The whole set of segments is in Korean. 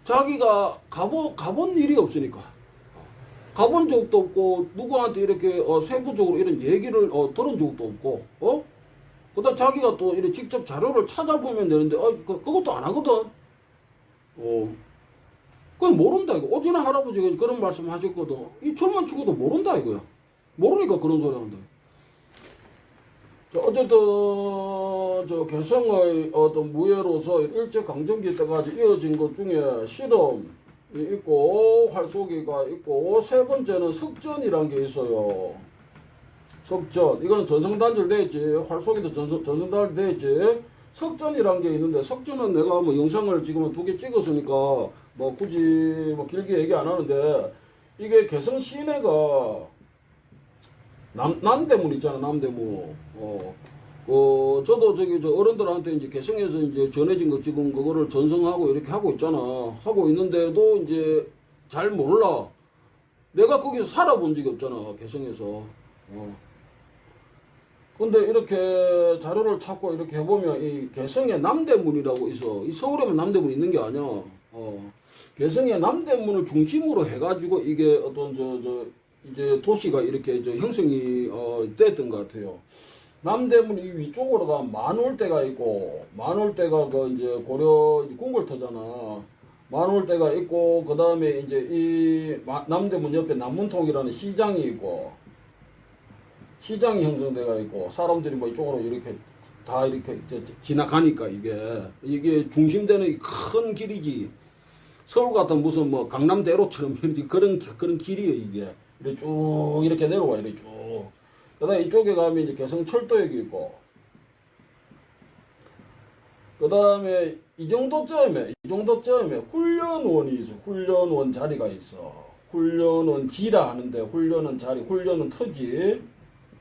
자기가 가본 일이 없으니까. 가본 적도 없고, 누구한테 이렇게, 세부적으로 이런 얘기를, 들은 적도 없고, 그다음 자기가 또 이렇게 직접 자료를 찾아보면 되는데, 그것도 안 하거든. 그건 모른다, 이거. 오진아 할아버지가 그런 말씀 하셨거든. 이 젊은 친구도 모른다, 이거야. 모르니까 그런 소리 한다. 어쨌든, 개성의 어떤 무예로서 일제강점기 때까지 이어진 것 중에 실험이 있고, 활쏘기가 있고, 세 번째는 석전이란 게 있어요. 석전. 이거는 전성단절되었지. 활쏘기도 전성단절되었지. 석전이란 게 있는데, 석전은 내가 뭐 영상을 지금 2개 찍었으니까, 뭐 굳이 뭐 길게 얘기 안 하는데, 이게 개성 시내가 남대문 있잖아, 남대문. 저도 어른들한테 이제 개성에서 이제 전해진 거 지금 그거를 전송하고 이렇게 하고 있잖아. 하고 있는데도 이제 잘 몰라. 내가 거기서 살아본 적이 없잖아, 개성에서. 근데 이렇게 자료를 찾고 이렇게 해보면 이 개성에 남대문이라고 있어. 이 서울에만 남대문 있는 게 아니야. 개성에 남대문을 중심으로 해가지고 이게 어떤 이제 도시가 이렇게 형성이 됐던 것 같아요. 남대문 이 위쪽으로가 만월대가 있고, 만월대가 이제 고려 궁궐터잖아. 만월대가 있고, 그 다음에 이제 이 남대문 옆에 남문통이라는 시장이 있고, 시장이 형성돼가 있고, 사람들이 뭐 이쪽으로 이렇게 다 이렇게 지나가니까 이게 중심되는 큰 길이지. 서울 같은 무슨 뭐 강남대로처럼 그런 길이에요, 이게. 이렇게 쭉 이렇게 내려와, 이렇게 쭉. 그 다음에 이쪽에 가면 이제 개성철도역이 있고, 그 다음에 이 정도쯤에 훈련원이 있어. 훈련원 자리가 있어. 훈련원 지라 하는데, 훈련원 자리, 훈련원 터지.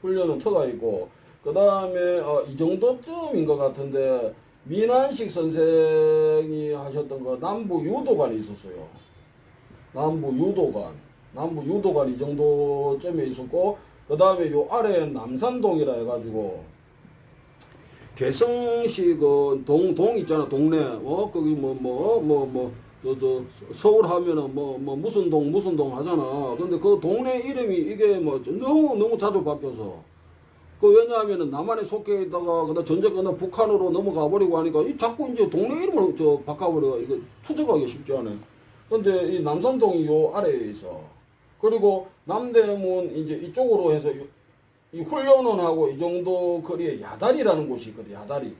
훈련원 터가 있고, 그 다음에 이 정도쯤인 것 같은데, 민한식 선생이 하셨던 거 남부유도관이 있었어요. 남부유도관 이 정도쯤에 있었고, 그 다음에 요 아래 남산동이라 해가지고, 개성시 동 있잖아, 동네. 거기 서울 하면은 무슨 동 하잖아. 근데 그 동네 이름이 이게 너무 자주 바뀌어서. 왜냐하면은 남한에 속해 있다가, 그다음 전쟁 끝나 북한으로 넘어가 버리고 하니까, 자꾸 이제 동네 이름을 바꿔버려. 이거 추적하기 쉽지 않아. 근데 이 남산동이 요 아래에 있어. 그리고 남대문 이제 이쪽으로 해서 이 훈련원하고 이 정도 거리에 야다리라는 곳이 있거든. 야다리.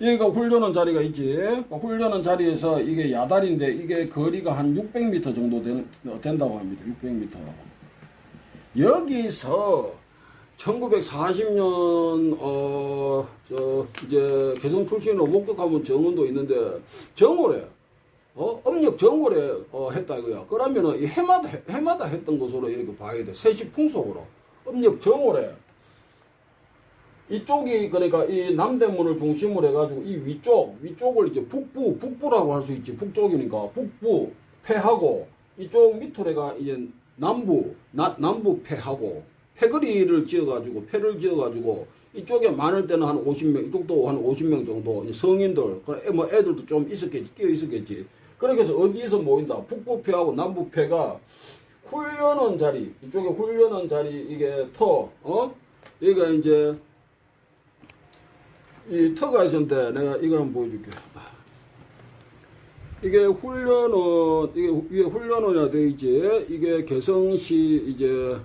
여기가 훈련원 자리가 있지. 훈련원 자리에서 이게 야다리인데 이게 거리가 한 600m 정도 된다고 합니다. 600m. 여기서 1940년 이제 개성 출신으로 목격하면 정원도 있는데 정월에 음력 정월에 했다 이거야. 그러면은 이 해마다 했던 것으로 이렇게 봐야 돼. 세시풍속으로 음력 정월에 이쪽이 그러니까 이 남대문을 중심으로 해가지고 이 위쪽을 이제 북부라고 할 수 있지. 북쪽이니까 북부 패하고 이쪽 밑으로가 이제 남부 패하고 패를 지어가지고 이쪽에 많을 때는 한 50명, 이쪽도 한 50명 정도 성인들, 뭐 애들도 좀 끼어 있었겠지. 그렇게 해서 어디에서 모인다. 북부패하고 남부패가 훈련원 자리, 이쪽에 훈련원 자리 이게 여기가 이제 이 터가 있었는데 내가 이거 한번 보여줄게. 이게 위에 훈련원이라 되어 있지. 이게 개성시 이제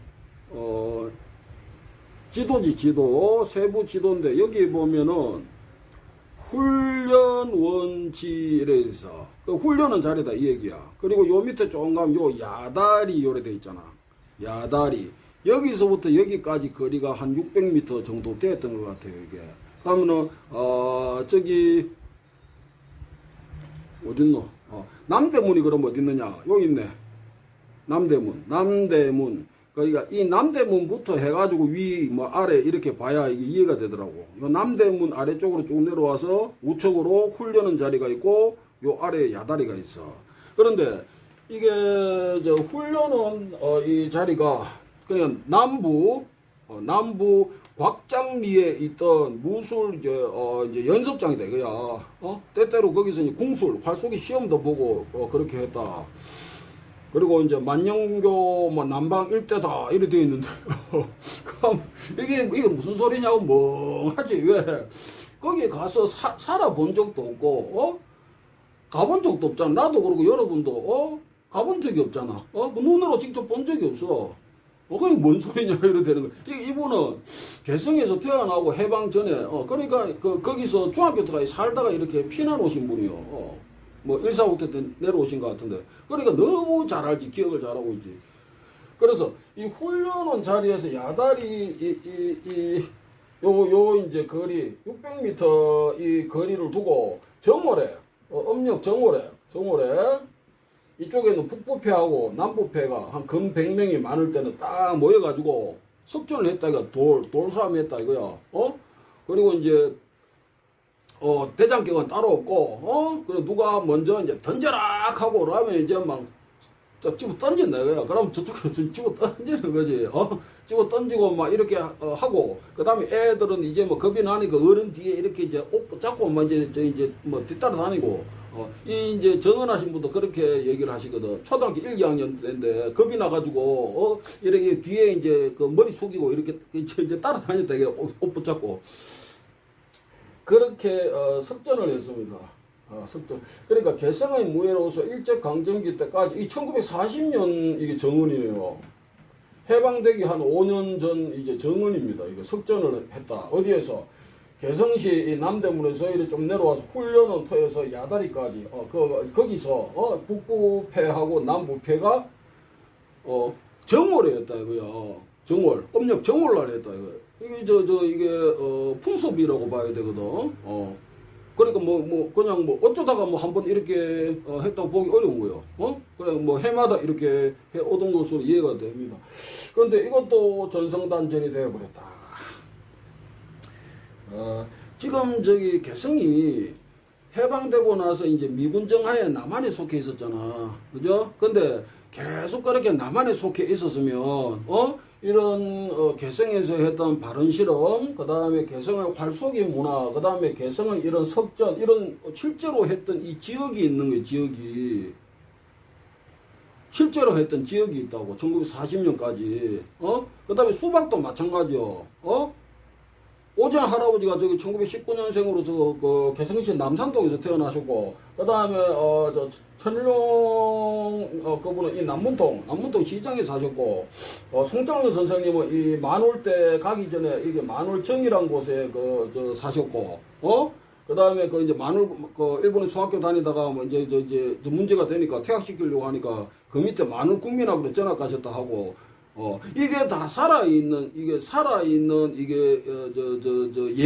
지도, 세부 지도인데, 여기 보면은, 훈련원지에 있어. 그 훈련원 자리다, 이 얘기야. 그리고 요 밑에 조금 가면 요 야다리 요래 돼 있잖아. 야다리. 여기서부터 여기까지 거리가 한 600m 정도 됐던 것 같아요, 이게. 그러면은, 어딨노? 남대문이 그럼 어딨느냐? 여기 있네. 남대문. 그러니까 이 남대문부터 해가지고 아래 이렇게 봐야 이게 이해가 되더라고. 요 남대문 아래쪽으로 쭉 내려와서 우측으로 훈련원 자리가 있고 요 아래에 야다리가 있어. 그런데 이게 훈련원 이 자리가 그냥 남부 곽장리에 있던 무술 이제 연습장이다 이거야. 때때로 거기서 이제 궁술 활쏘기 시험도 보고 그렇게 했다. 그리고 이제 만영교 뭐 남방 일대다 이래 되어 있는데 그럼 이게 무슨 소리냐고 멍하지. 왜 거기 가서 살아본 적도 없고 가본 적도 없잖아. 나도 그러고 여러분도 가본 적이 없잖아. 그 눈으로 직접 본 적이 없어. 그게 뭔 소리냐 이래 되는 거야. 이분은 개성에서 태어나고 해방 전에 그러니까 거기서 중학교 때까지 살다가 이렇게 피난 오신 분이요. 뭐 145때 때 내려오신 것 같은데, 그러니까 너무 잘 알지. 기억을 잘하고 있지. 그래서 이 훈련원 자리에서 야다리 요 이제 거리 600m 이 거리를 두고 정오래 음력 정오래 이쪽에는 북부패하고 남부패가 한 금 100명이 많을 때는 딱 모여가지고 석전을 했다 이거. 돌싸움 했다 이거야. 그리고 이제 대장격은 따로 없고, 그리고 누가 먼저 이제 던져라 하고 그러면 이제 막 집어 던진다 이거야. 그럼 저쪽에서 집어 던지는 거지. 집어 던지고 막 이렇게 하고, 그 다음에 애들은 이제 뭐 겁이 나니까 어른 뒤에 이렇게 이제 옷 붙잡고 뭐 이제 뭐 뒤따라 다니고, 이 이제 정언하신 분도 그렇게 얘기를 하시거든. 초등학교 1, 2학년 때인데 겁이 나가지고, 이렇게 뒤에 이제 그 머리 숙이고 이렇게 이제 따라다녔다 이게 옷 붙잡고. 그렇게 석전을 했습니다. 석전. 그러니까 개성의 무예로서 일제강점기 때까지 이 1940년 이게 정언이에요. 해방되기 한 5년 전 이제 정언입니다. 이거 석전을 했다. 어디에서? 개성시 이 남대문에서 이렇게 좀 내려와서 훈련원 터에서 야다리까지 거기서 북부패하고 남부패가 정월에 했다 이거야. 정월. 음력 정월날 했다 이거. 이게 이게 풍습이라고 봐야 되거든. 그러니까 그냥 어쩌다가 한번 이렇게 했다고 보기 어려운 거예요. 그래 해마다 이렇게 해 오던 것으로 이해가 됩니다. 그런데 이것도 전성단전이 되어버렸다. 지금 개성이 해방되고 나서 이제 미군정하에 남한에 속해 있었잖아. 그죠? 근데 계속 그렇게 남한에 속해 있었으면, 이런 개성에서 했던 발언 실험, 그 다음에 개성의 활쏘기 문화, 그 다음에 개성의 이런 석전, 이런 실제로 했던 이 지역이 있는 거예요. 지역이 실제로 했던 지역이 있다고. 1940년까지. 그 다음에 수박도 마찬가지요. 오전 할아버지가 1919년생으로서 그 개성시 남산동에서 태어나셨고, 그 다음에 천일용 그분은 이 남문동 시장에 사셨고, 송장로 선생님은 이 만월대 가기 전에 이게 만월정이란 곳에 사셨고, 그 다음에 이제 일본에 수학교 다니다가 이제 문제가 되니까 퇴학시키려고 하니까 그 밑에 만월국민학으로 전학 가셨다 하고. 이게 다 살아있는 이게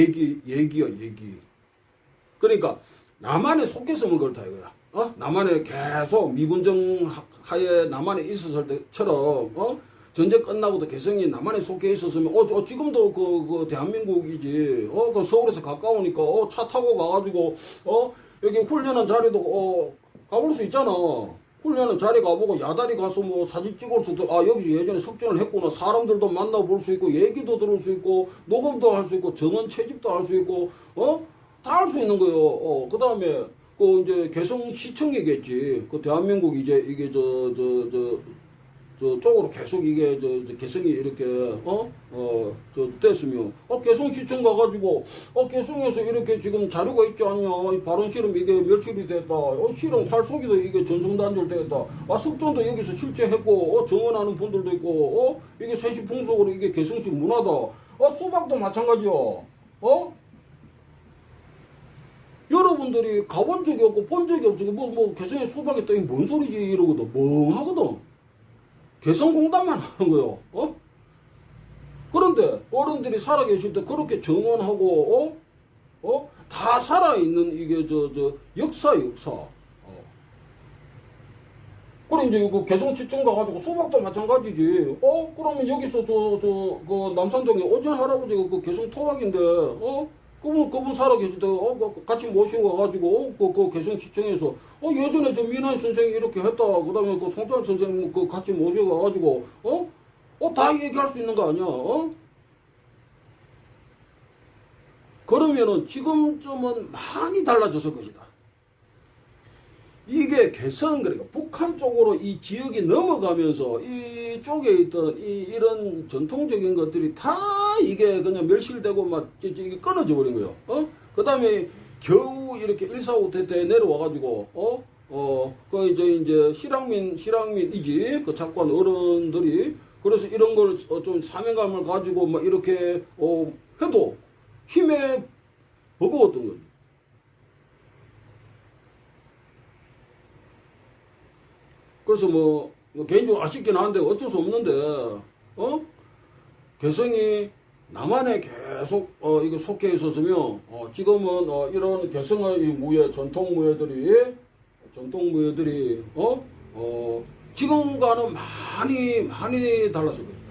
얘기야. 그러니까 남한에 속했으면 그렇다 이거야. 남한에 계속 미군정 하에 남한에 있었을 때처럼 전쟁 끝나고도 개성이 남한에 속해 있었으면 지금도 그 대한민국이지. 그 서울에서 가까우니까 차 타고 가가지고 여기 훈련한 자리도 가볼 수 있잖아. 훈련은 자리 가보고 야다리 가서 사진 찍을 수도, 여기 예전에 석전을 했구나. 사람들도 만나볼 수 있고, 얘기도 들을 수 있고, 녹음도 할 수 있고, 정원 채집도 할 수 있고, 다 할 수 있는 거예요. 그 다음에, 이제 개성시청이겠지. 대한민국 이제 이게 저쪽으로 계속 이게 개성이 이렇게 됐으면 개성시청 가가지고 개성에서 이렇게 지금 자료가 있지 않냐. 발언 실험 이게 멸출이 됐다. 실험 활쏘기도 이게 전성단절 되었다. 석전도 여기서 실제 했고 정언하는 분들도 있고 이게 세시풍속으로 이게 개성시 문화다. 수박도 마찬가지요. 여러분들이 가본 적이 없고 본 적이 없고 개성에 수박이 있다. 이게 뭔 소리지 이러거든. 멍하거든. 개성공단만 하는 거요. 그런데 어른들이 살아계실 때 그렇게 정언하고 다 살아있는 이게 역사. 그럼 이제 그 개성시청 가가지고 수박도 마찬가지지. 그러면 여기서 그 남산동에 오전 할아버지가 그 개성 토박인데 그분 살아계실 때 같이 모시고 가가지고 그 개성시청에서 예전에 민환 선생이 이렇게 했다. 그 다음에 그 송철 선생님 같이 모시고 가가지고 다 얘기할 수 있는 거 아니야. 그러면은 지금쯤은 많이 달라졌을 것이다. 이게 개성, 그러니까 북한 쪽으로 이 지역이 넘어가면서 이쪽에 있던 이런 전통적인 것들이 다 이게 그냥 멸실되고 막 이게 끊어져 버린 거예요. 그 다음에 겨우 이렇게 145태태에 내려와가지고, 그 이제 실향민이지, 그 작관 어른들이, 그래서 이런 걸 좀 사명감을 가지고 막 이렇게, 해도 힘에 버거웠던 거지. 그래서 개인적으로 아쉽긴 한데 어쩔 수 없는데, 개성이 남한에 계속, 이게 속해 있었으면, 지금은, 이런 개성의 무예, 전통 무예들이, 지금과는 많이 달랐을 것이다.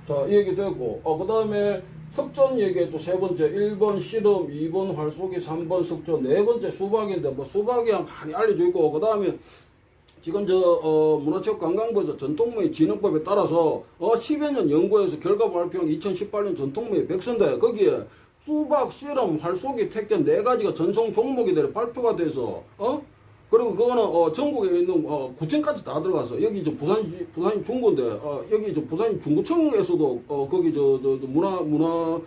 자, 이 얘기 됐고, 그 다음에 석전 얘기했죠. 세 번째, 1번 씨름, 2번 활쏘기, 3번 석전, 네 번째 수박인데, 수박이 많이 알려져 있고, 그 다음에 지금 문화체육관광부에서 전통무예 진흥법에 따라서 10여 년 연구해서 결과 발표한 2018년 전통무예 백선대, 거기에 수박, 씨름, 활쏘기, 택견 네 가지가 전통 종목이 되려 발표가 돼서, 그리고 그거는 전국에 있는 구청까지 다 들어가서 여기 부산이 중구인데 여기 부산이 중구청에서도 거기 문화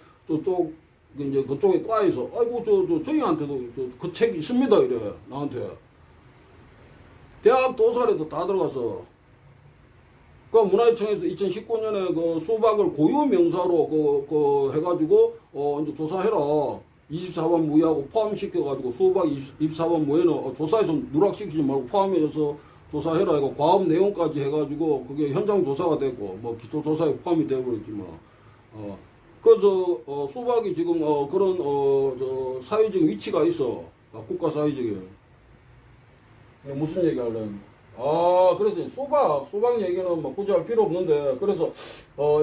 쪽 이제 그쪽에 과에서 아이고 저희한테도 그 책이 있습니다 이래 나한테 대학 도서관에도 다 들어가서 그 문화유청에서 2019년에 그 수박을 고유 명사로 그 해가지고 이제 조사해라. 24번 무예하고 포함시켜가지고 수박 24번 무예는 조사해서 누락시키지 말고 포함해서 조사해라. 이거 과업 내용까지 해가지고 그게 현장 조사가 됐고 기초조사에 포함이 되어버렸지만 그래서 수박이 지금 그런 저 사회적 위치가 있어. 국가 사회적에. 무슨 얘기 하려는? 그래서 수박 얘기는 굳이 할 필요 없는데, 그래서,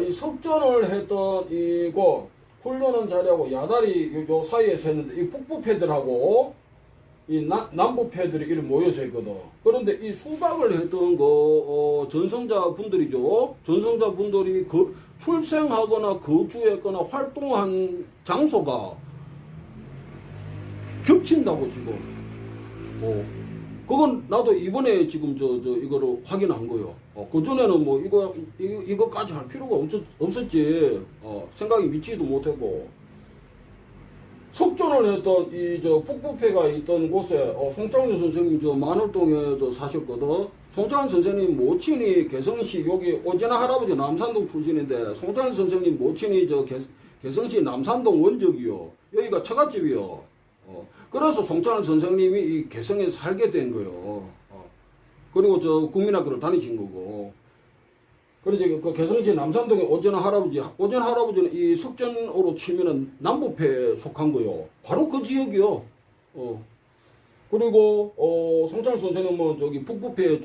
이 석전을 했던 이거, 훈련한 자리하고 야다리 요 사이에서 했는데, 이 북부패들하고, 이 남부패들이 이렇게 모여서 했거든. 그런데 이 수박을 했던 전성자분들이죠. 전성자분들이 출생하거나 거주했거나 활동한 장소가 겹친다고 지금. 그건 나도 이번에 지금 이거를 확인한 거요. 그전에는 이거까지 할 필요가 없었지. 생각이 미치지도 못했고. 석전을 했던 북부패가 있던 곳에, 송창현 선생님 마늘동에 사셨거든. 송창현 선생님 모친이 개성시, 여기 오진아 할아버지 남산동 출신인데, 송창현 선생님 모친이 개성시 남산동 원적이요. 여기가 처갓집이요. 그래서 송창현 선생님이 이 개성에 살게 된 거예요. 그리고 국민학교를 다니신 거고. 그래서 그 개성시 남산동에 오전하 할아버지는 이 석전으로 치면은 남부패에 속한 거요. 바로 그 지역이요. 그리고, 송창현 선생님은 북부패에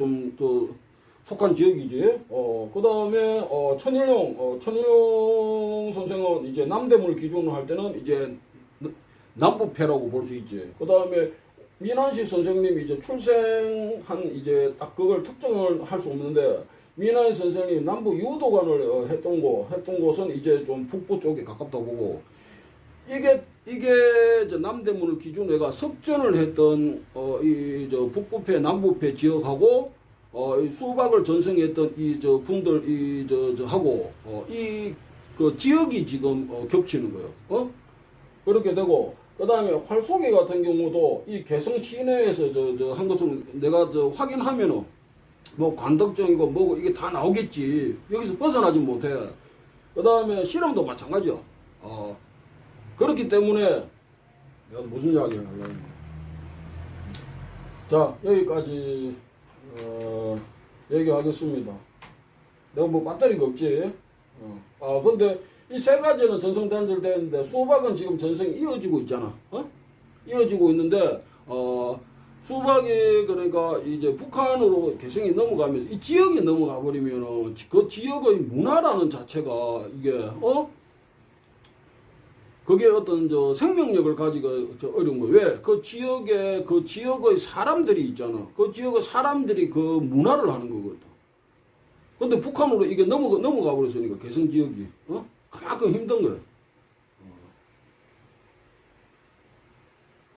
속한 지역이지. 그 다음에, 천일용 선생은 이제 남대문을 기준으로 할 때는 이제 남부패라고 볼 수 있지. 그 다음에 민한식 선생님이 이제 출생한 딱 그걸 특정을 할 수 없는데, 민한식 선생님이 남부 유도관을 했던 곳은 이제 좀 북부 쪽에 가깝다고 보고, 이게 이제 남대문을 기준으로 해가 석전을 했던 북부패, 남부패 지역하고 이 수박을 전승했던 분들 하고 그 지역이 지금 겹치는 거예요. 그렇게 되고, 그 다음에 활쏘기 같은 경우도 이 개성 시내에서 한 것을 내가 확인하면은 관덕정이고 뭐고 이게 다 나오겠지. 여기서 벗어나지 못해. 그 다음에 실험도 마찬가지야. 그렇기 때문에 내가 무슨 이야기를 하려고. 자, 여기까지 얘기하겠습니다. 내가 배터리가 없지. 근데 이 세 가지는 전성단절 되는데 수박은 지금 전성이 이어지고 있잖아. 이어지고 있는데 수박이 그러니까 이제 북한으로 개성이 넘어가면서 이 지역이 넘어가 버리면은 그 지역의 문화라는 자체가 이게 그게 어떤 생명력을 가지고 어려운 거예요. 왜? 그 지역의 사람들이 있잖아. 그 지역의 사람들이 그 문화를 하는 거거든. 근데 북한으로 이게 넘어가 버렸으니까 개성 지역이 그만큼 힘든 거예요.